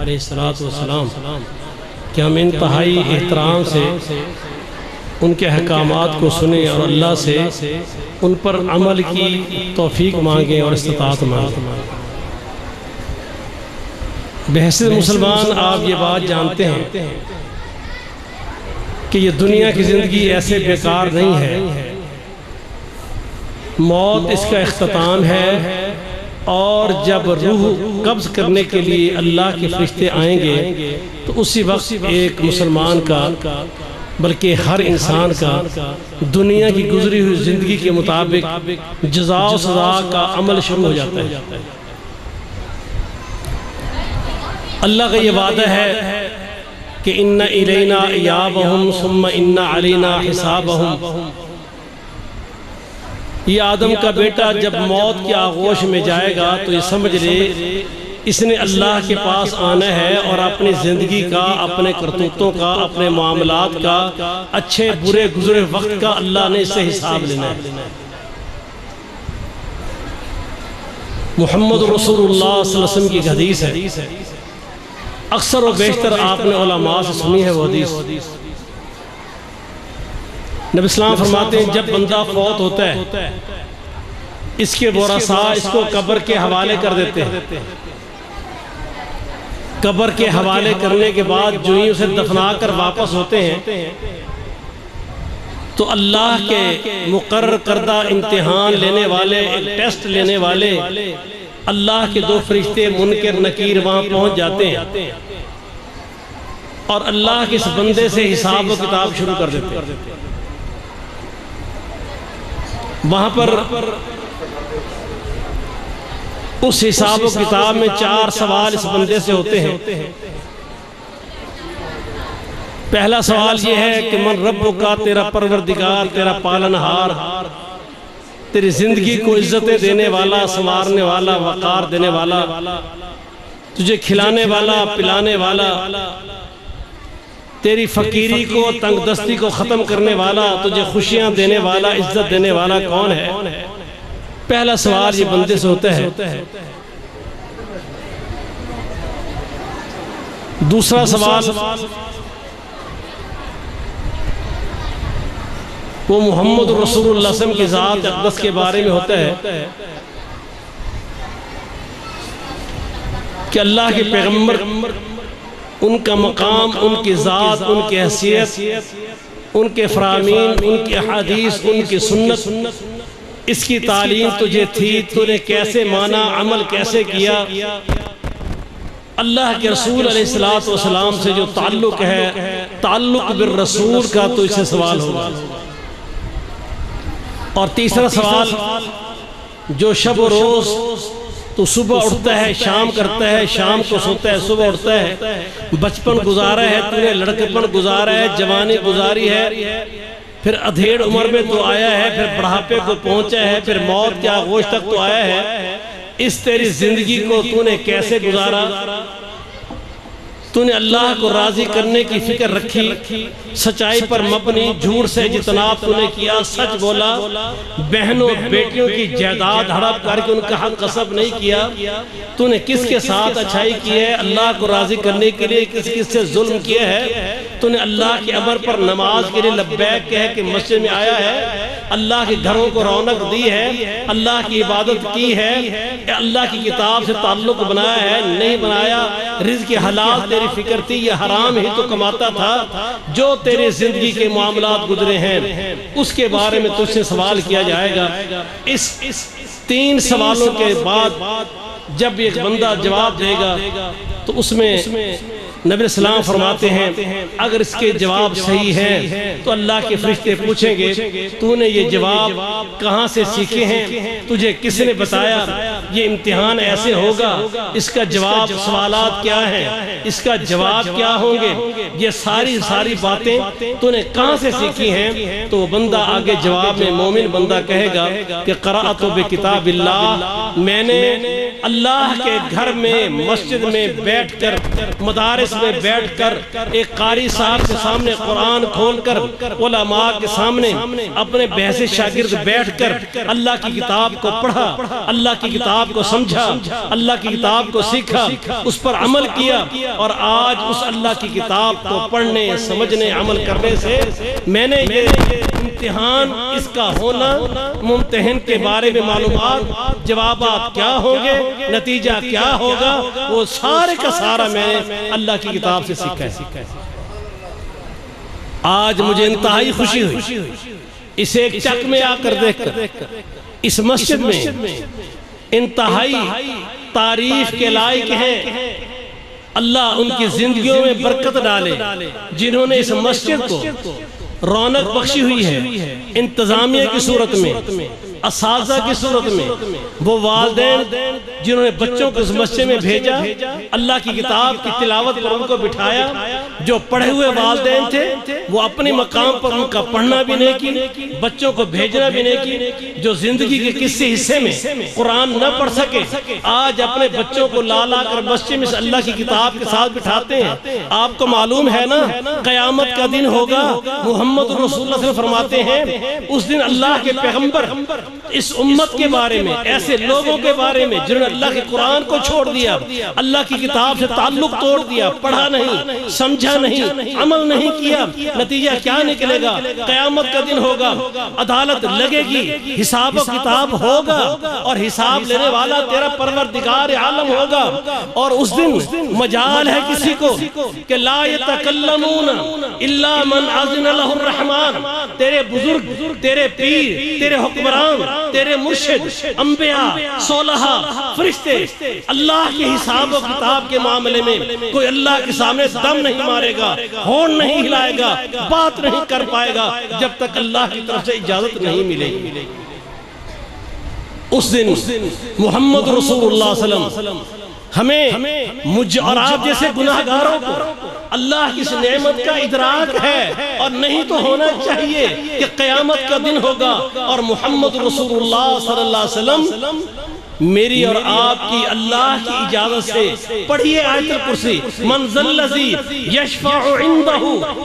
علیہ السلام کہ ہم انتہائی احترام سے ان کے احکامات کو سنیں اور اللہ سے ان پر عمل کی توفیق مانگیں اور استطاعت مانگیں۔ بحیثیت مسلمان آپ یہ بات جانتے ہیں کہ یہ دنیا کی زندگی ایسے بیکار نہیں ہے، موت اس کا اختتام ہے، اور جب روح قبض کرنے کے لیے اللہ کے فرشتے آئیں گے تو اسی وقت ایک مسلمان کا بلکہ ہر انسان کا دنیا کی گزری ہوئی زندگی کے مطابق جزا و سزا کا عمل شروع ہو جاتا ہے۔ اللہ کا یہ وعدہ ہے کہ ان الینا ایابہم ثم ان علینا حسابہم۔ یہ آدم کا بیٹا جب موت کی آغوش میں جائے گا تو یہ سمجھ لے اس نے اللہ کے پاس آنا ہے اور اپنی زندگی کا، اپنے کرتوتوں کا، اپنے معاملات کا، اچھے برے گزرے وقت کا اللہ نے اس سے حساب لینا ہے۔ محمد رسول اللہ صلی اللہ علیہ وسلم کی حدیث ہے، اکثر و بیشتر آپ نے علماء سے سنی ہے وہ حدیث۔ نبی اسلام فرماتے ہیں جب بندہ فوت ہوتا ہے اس کے ورثاء اس کو قبر کے حوالے کر دیتے ہیں۔ قبر کے حوالے کرنے کے بعد جو ہی اسے دفنا کر واپس ہوتے ہیں تو اللہ کے مقرر کردہ امتحان لینے والے، ایک ٹیسٹ لینے والے اللہ کے دو فرشتے منکر نکیر وہاں پہنچ جاتے ہیں اور اللہ کے اس بندے سے حساب و کتاب شروع کر دیتے ہیں۔ وہاں پر اس حساب و کتاب میں 4 سوال اس بندے سے ہوتے ہیں۔ پہلا سوال یہ ہے کہ من ربک، تیرا پروردگار، تیرا پالنہار، تیری زندگی کو عزتیں دینے والا، سنوارنے والا، وقار دینے والا، تجھے کھلانے والا، پلانے والا، تیری فقیری کو، تنگ دستی کو ختم کرنے والا، تجھے خوشیاں دینے والا، عزت دینے والا کون ہے؟ پہلا سوال یہ بندے سے ہوتا ہے۔ دوسرا سوال وہ محمد رسول اللہ صلی اللہ علیہ وسلم کی ذات اقدس کے بارے میں ہوتا ہے کہ اللہ کے پیغمبر، ان کا مقام، ان کی ذات، ان کی حیثیت، ان کے فرامین، ان کی احادیث، ان کی سنت، اس کی تعلیم تجھے تھی، تو نے کیسے مانا، عمل کیسے کیا؟ اللہ کے رسول علیہ السلام سے جو تعلق ہے، تعلق بالرسول کا، تو اس سے سوال ہوگا۔ اور تیسرا سوال جو شب و روز تو صبح اٹھتا ہے، شام کرتا ہے، شام کو سوتا ہے، صبح اٹھتا ہے، بچپن گزارا ہے تو نے، لڑکپن گزارا ہے، جوانی گزاری ہے، پھر ادھیڑ عمر میں تو آیا ہے، پھر بڑھاپے کو پہنچا ہے، پھر موت کے آغوش تک تو آیا ہے۔ اس تیری زندگی کو تو نے کیسے گزارا؟ تو نے اللہ کو راضی کرنے کی فکر رکھی، سچائی پر مبنی، جھوٹ سے اجتناب تو نے کیا، سچ بولا، بہنوں بیٹیوں کی جائیداد ہڑپ کر کے ان کا حق غصب نہیں کیا، تو نے کس کے ساتھ اچھائی کی ہے؟ اللہ کو راضی کرنے کے لیے کس کس سے ظلم کیا ہے؟ تو نے اللہ کے امر پر نماز کے لیے لبیک کہہ کے مسجد میں آیا ہے، اللہ کے گھروں کو رونق دی ہے، اللہ کی عبادت کی ہے، اللہ کی کتاب سے تعلق بنایا ہے، نہیں بنایا؟ رزق حلال تیری فکر تھی، یہ حرام ہی تو کماتا تھا؟ جو تیرے زندگی کے معاملات گزرے ہیں اس کے بارے میں تجھ سے سوال کیا جائے گا۔ اس 3 سوالوں کے بعد جب ایک بندہ جواب دے گا تو اس میں نبی اسلام فرماتے ہیں اگر اس کے جواب صحیح ہیں تو اللہ کے فرشتے پوچھیں گے تو نے یہ جواب کہاں سے سیکھے ہیں، تجھے کس نے بتایا، یہ امتحان ایسے ہوگا، اس کا جواب سوالات کیا ہیں، اس کا جواب کیا ہوں گے، یہ ساری باتیں تو نے کہاں سے سیکھی ہیں؟ تو وہ بندہ آگے جواب میں، مومن بندہ کہے گا کہ قرأت بکتاب اللہ، میں نے اللہ کے گھر میں، مسجد میں بیٹھ کر، مدارس میں بیٹھ کر، ایک قاری صاحب کے سامنے قرآن کھول کر، علماء کے سامنے اپنے بحث شاگرد بیٹھ کر اللہ کی کتاب کو پڑھا، اللہ کی کتاب کتاب کو سمجھا، اللہ کی کتاب کو سیکھا، اس پر عمل کیا، اور آج اس اللہ کی کتاب کو پڑھنے، سمجھنے، عمل کرنے سے میں نے یہ امتحان، اس کا ہونا، ممتحن کے بارے میں معلومات، جوابات کیا ہوں گے، نتیجہ کیا ہوگا، وہ سارے کا سارا میں نے اللہ کی کتاب سے سیکھا ہے۔ آج مجھے انتہائی خوشی ہوئی اس ایک چک میں آ کر دیکھ کر، اس مسجد میں انتہائی تعریف کے لائق ہیں، اللہ ان کی زندگیوں میں برکت ڈالے، جنہوں نے اس مسجد کو رونق بخشی ہوئی ہے، انتظامیہ کی صورت میں، اساتذہ کی صورت میں، وہ والدین جنہوں نے بچوں کو اس مسجد میں بھیجا، اللہ کی کتاب کی تلاوت پر ان کو بٹھایا، جو پڑھے ہوئے والدین تھے وہ اپنے مقام پر ان کا پڑھنا بھی نہیں کی، بچوں کو بھیجنا بھی نہیں کی، جو زندگی کے کسی حصے میں قرآن نہ پڑھ سکے آج اپنے بچوں کو لا لا کر مسجد میں اللہ کی کتاب کے ساتھ بٹھاتے ہیں۔ آپ کو معلوم ہے نا قیامت کا دن ہوگا، محمد رسول اللہ صلی اللہ علیہ وسلم فرماتے ہیں اس دن اللہ کے پیغمبر اس امت کے بارے میں، ایسے لوگوں کے بارے میں جنہوں نے اللہ کے قرآن کو چھوڑ دیا، اللہ کی کتاب سے تعلق توڑ دیا، پڑھا نہیں، سمجھا نہیں، عمل نہیں کیا، نتیجہ کیا نکلے گا؟ قیامت کا دن ہوگا، عدالت لگے گی، حساب و کتاب ہوگا، اور حساب لینے والا تیرا پروردگار عالم ہوگا، اور اس دن مجال ہے کسی کو کہ لا یتکلمون الا من اذن له الرحمن، تیرے بزرگ، تیرے پیر، تیرے حکمران، تیرے مرشد، انبیاء، صالحہ، فرشتے، اللہ کے حساب و کتاب کے معاملے میں کوئی اللہ کے سامنے دم نہیں مارے گا، ہونٹ نہیں ہلائے گا، بات نہیں کر پائے گا جب تک اللہ کی طرف سے اجازت نہیں ملے گی۔ اس دن محمد رسول اللہ صلی اللہ علیہ وسلم ہمیں، مجھ اور آپ جیسے گناہگاروں کو اللہ کی اس نعمت کا ادراک ہے، اور نہیں تو ہونا چاہیے کہ قیامت کا دن ہوگا اور محمد رسول اللہ صلی اللہ علیہ وسلم میری اور آپ کی اللہ کی اجازت سے پڑھیے آیت الکرسی، من ذا الذی یشفع عندہ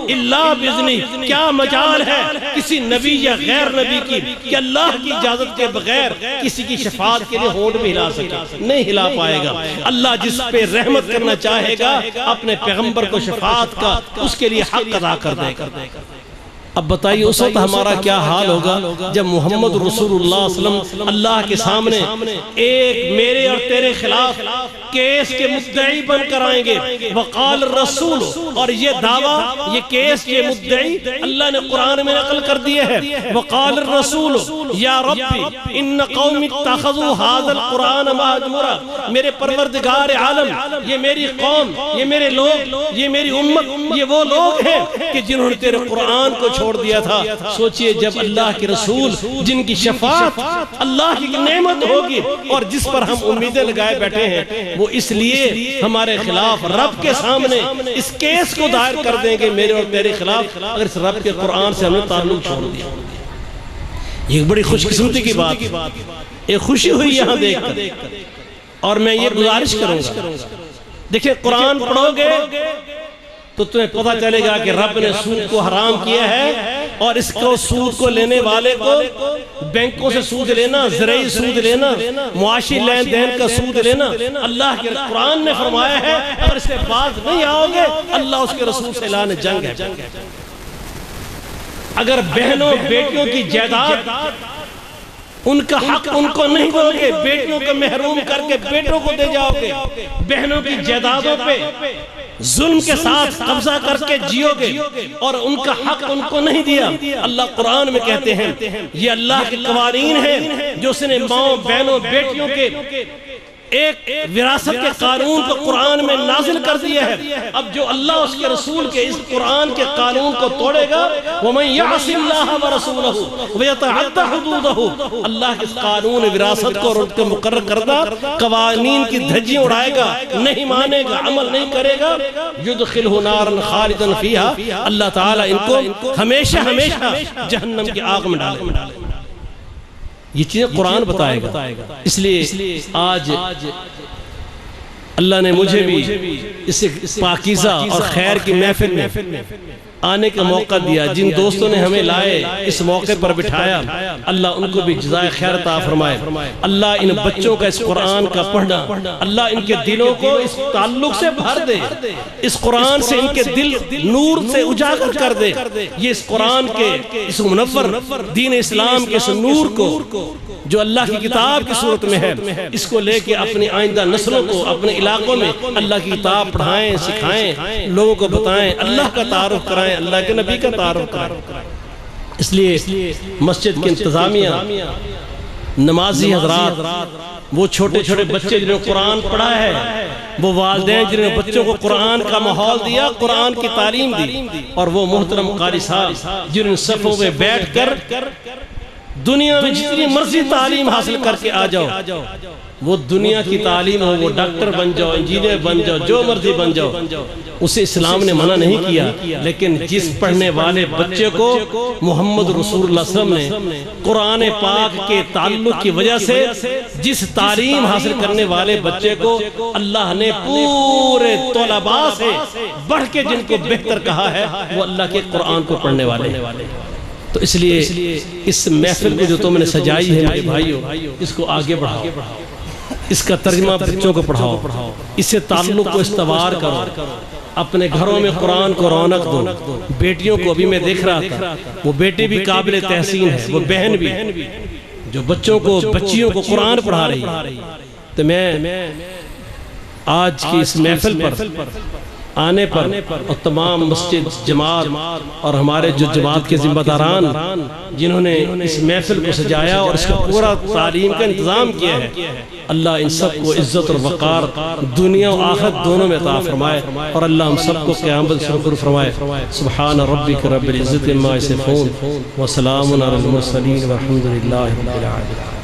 الا باذنہ، کیا مجال ہے کسی نبی یا غیر نبی کی کہ اللہ کی اجازت کے بغیر کسی کی شفاعت کے لیے ہونٹ بھی ہلا سکے؟ نہیں ہلا پائے گا۔ اللہ جس پہ رحمت کرنا چاہے گا اپنے پیغمبر کو شفاعت کا اس کے لیے حق ادا کر دے گا۔ اب بتائیے اس وقت ہمارا کیا حال ہوگا جب محمد رسول اللہ صلی اللہ علیہ وسلم اللہ کے سامنے ایک میرے اور تیرے خلاف کیس کے مدعی بن کر آئیں گے، وقال الرسول، اور یہ دعویٰ، یہ کیس، یہ مدعی اللہ نے قرآن میں نقل کر دیے ہے، وقال الرسول یا ربی ان قوم اتخذوا هذا القرآن مہجورا، میرے پروردگار عالم یہ میری قوم، یہ میرے لوگ، یہ میری امت، یہ وہ لوگ ہیں کہ جنہوں نے تیرے قرآن کو چھوڑ دیا تھا۔ سوچئے جب اللہ کے رسول جن کی شفاعت اللہ کی نعمت ہوگی اور جس پر ہم امیدیں لگائے بیٹھے ہیں، وہ اس لیے ہمارے خلاف رب کے سامنے اس کیس کو دائر کر دیں گے میرے اور تیرے خلاف، اگر اس رب کے قرآن سے ہم نے تعلق چھوڑ دیا۔ یہ بڑی خوش قسمتی کی بات، ایک خوشی ہوئی یہاں دیکھ کر، اور میں یہ گزارش کروں گا، دیکھیں قرآن پڑھو گے تو تمہیں پتہ چلے گا کہ رب نے سود کو حرام کیا ہے، اور اس کو سود کو لینے والے کو بینکوں سے سود لینا، زرعی سود لینا، معاشی لین دین کا سود لینا، اللہ کے قرآن نے فرمایا ہے اگر اس سے باز نہیں آؤ گے اللہ اس کے رسول سے اعلان جنگ ہے۔ اگر بہنوں بیٹیوں کی جائیداد ان کا حق ان کو نہیں دو گے، بیٹیوں کو محروم کر کے بیٹوں کو دے جاؤ گے، بہنوں کی جائیدادوں پہ ظلم کے ساتھ قبضہ کر کے جیو گے اور ان کا حق ان کو نہیں دیا، اللہ قرآن میں کہتے ہیں یہ اللہ کے قوانین ہیں جو اس نے ماؤں، بہنوں، بیٹیوں کے ایک وراثت کے قانون کو قرآن میں نازل کر دیا ہے۔ اب جو اللہ اس کے رسول کے اس قرآن کے قانون کو توڑے گا، وَمَنْ يَعْصِ اللَّهَ وَرَسُولَهُ وَيَتَعَدَّ حُدُودَهُ، اللہ اس قانون وراثت کو اور ان کے مقرر کردہ قوانین کی دھجیاں اڑائے گا، نہیں مانے گا، عمل نہیں کرے گا، يُدْخِلْهُ نَارًا خَالِدًا فِيهَا، اللہ تعالیٰ ان کو ہمیشہ ہمیشہ جہنم کی آگ میں ڈالے گا۔ یہ چیزیں قرآن بتائے گا۔ اس لیے آج اللہ نے مجھے بھی اس پاکیزہ اور خیر کی محفل میں آنے کا موقع دیا، جن دوستوں نے ہمیں لائے اس موقع پر بٹھایا، اللہ ان کو بھی جزائے خیر عطا فرمائے۔ اللہ ان بچوں کا اس قرآن کا پڑھنا، اللہ ان کے دلوں کو اس تعلق سے بھر دے، اس قرآن سے ان کے دل نور سے اجاگر کر دے۔ یہ اس قرآن کے اس منور دین اسلام کے اس نور کو جو اللہ کی کتاب کی صورت میں ہے، اس کو لے کے اپنی آئندہ نسلوں کو اپنے علاقوں میں اللہ کی کتاب پڑھائیں، سکھائیں، لوگوں کو بتائیں، اللہ کا تعارف کرائیں، اللہ کے نبی کا تعارف کرائیں۔ اس لیے مسجد کی انتظامیہ، نمازی حضرات، وہ چھوٹے چھوٹے بچے جنہوں نے قرآن پڑھا ہے، وہ والدین جنہوں نے بچوں کو قرآن کا ماحول دیا، قرآن کی تعلیم دی، اور وہ محترم قاری صاحب جنہوں نے صفوں میں بیٹھ کر دنیا میں جتنی مرضی تعلیم حاصل کر کے آ جاؤ، وہ دنیا کی تعلیم ہو، وہ ڈاکٹر بن جاؤ، انجینئر بن جاؤ، جو مرضی بن جاؤ، اسے اسلام نے منع نہیں کیا۔ لیکن جس پڑھنے والے بچے کو محمد رسول اللہ صلی اللہ علیہ وسلم نے قرآن پاک کے تعلق کی وجہ سے جس تعلیم حاصل کرنے والے بچے کو اللہ نے پورے طلباء سے بڑھ کے جن کو بہتر کہا ہے، وہ اللہ کے قرآن کو پڑھنے والے ہیں۔ تو اس لیے اس محفل کو جو تم نے سجائی ہے میرے بھائیوں، اس کو آگے بڑھاؤ، اس کا ترجمہ بچوں کو پڑھاؤ، اس سے تعلق کو استوار کرو، اپنے گھروں میں قرآن کو رونق دو۔ بیٹیوں کو ابھی میں دیکھ رہا تھا، وہ بیٹے بھی قابل تحسین ہے، وہ بہن بھی، جو بچوں کو بچیوں کو قرآن پڑھا رہی ہے۔ تو میں آج کی اس محفل پر آنے پر اور تمام مسجد جماعت اور ہمارے جو جماعت کے ذمہ داران جنہوں نے اس محفل کو سجایا اور اس کا پورا تعلیم کا انتظام کیا ہے، اللہ ان سب کو عزت اور وقار دنیا و آخرت دونوں میں عطا فرمائے، اور اللہ ہم سب کو قیامت سے رفع فرمائے۔ سبحان ربک رب العزت عما یصفون وسلام علی المرسلین والحمد للہ رب العالمین۔